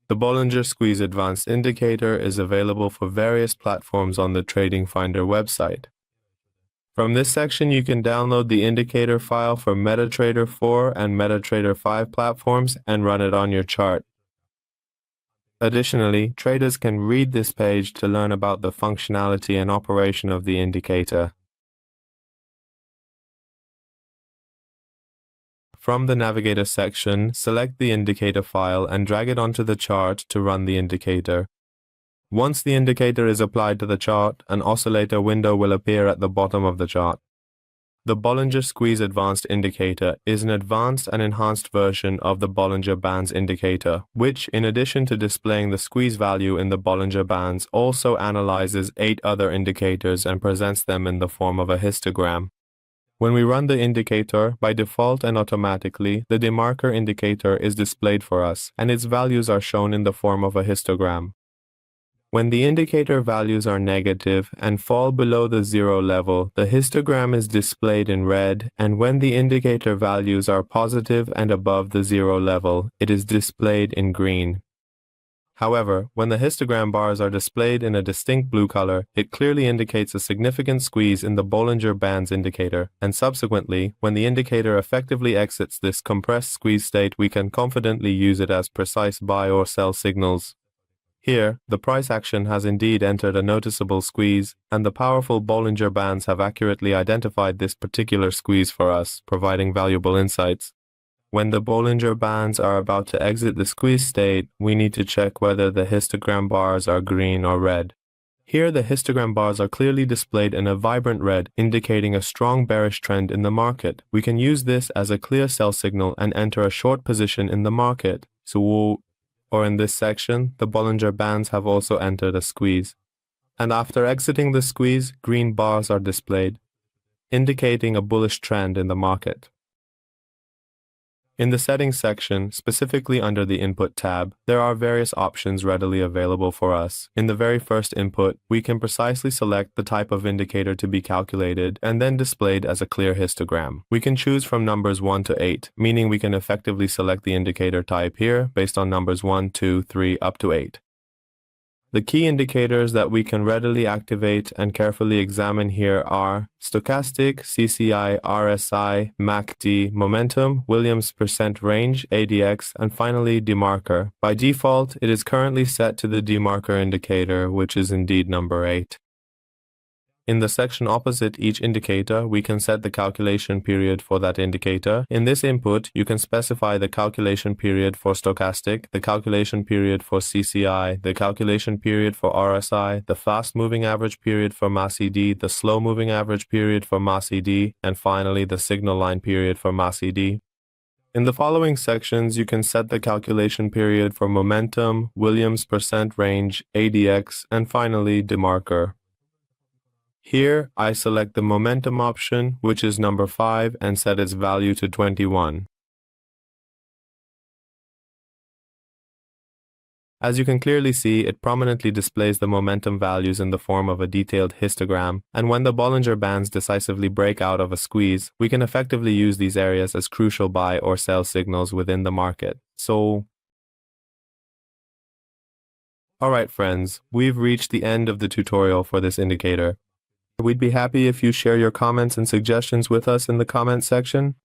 The Bollinger Squeeze Advanced Indicator is available for various platforms on the TradingFinder website. From this section, you can download the indicator file for MetaTrader 4 and MetaTrader 5 platforms and run it on your chart. Additionally, traders can read this page to learn about the functionality and operation of the indicator. From the Navigator section, select the indicator file and drag it onto the chart to run the indicator. Once the indicator is applied to the chart, an oscillator window will appear at the bottom of the chart. The Bollinger Squeeze Advanced Indicator is an advanced and enhanced version of the Bollinger Bands indicator, which, in addition to displaying the squeeze value in the Bollinger Bands, also analyzes 8 other indicators and presents them in the form of a histogram. When we run the indicator, by default and automatically, the demarker indicator is displayed for us, and its values are shown in the form of a histogram. When the indicator values are negative and fall below the 0 level, the histogram is displayed in red, and when the indicator values are positive and above the 0 level, it is displayed in green. However, when the histogram bars are displayed in a distinct blue color, it clearly indicates a significant squeeze in the Bollinger Bands indicator, and subsequently, when the indicator effectively exits this compressed squeeze state, we can confidently use it as precise buy or sell signals. Here, the price action has indeed entered a noticeable squeeze, and the powerful Bollinger Bands have accurately identified this particular squeeze for us, providing valuable insights. When the Bollinger Bands are about to exit the squeeze state, we need to check whether the histogram bars are green or red. Here, the histogram bars are clearly displayed in a vibrant red, indicating a strong bearish trend in the market. We can use this as a clear sell signal and enter a short position in the market. Or in this section, the Bollinger Bands have also entered a squeeze. And after exiting the squeeze, green bars are displayed, indicating a bullish trend in the market. In the Settings section, specifically under the Input tab, there are various options readily available for us. In the very first input, we can precisely select the type of indicator to be calculated and then displayed as a clear histogram. We can choose from numbers 1 to 8, meaning we can effectively select the indicator type here based on numbers 1, 2, 3, up to 8. The key indicators that we can readily activate and carefully examine here are stochastic, CCI, RSI, MACD, momentum, Williams percent range, ADX, and finally demarker. By default, it is currently set to the demarker indicator, which is indeed number 8. In the section opposite each indicator, we can set the calculation period for that indicator. In this input, you can specify the calculation period for stochastic, the calculation period for CCI, the calculation period for RSI, the fast-moving average period for MACD, the slow-moving average period for MACD, and finally the signal line period for MACD. In the following sections, you can set the calculation period for momentum, Williams percent range, ADX, and finally demarker. Here, I select the momentum option, which is number 5, and set its value to 21. As you can clearly see, it prominently displays the momentum values in the form of a detailed histogram, and when the Bollinger Bands decisively break out of a squeeze, we can effectively use these areas as crucial buy or sell signals within the market. Alright friends, we've reached the end of the tutorial for this indicator. We'd be happy if you share your comments and suggestions with us in the comment section.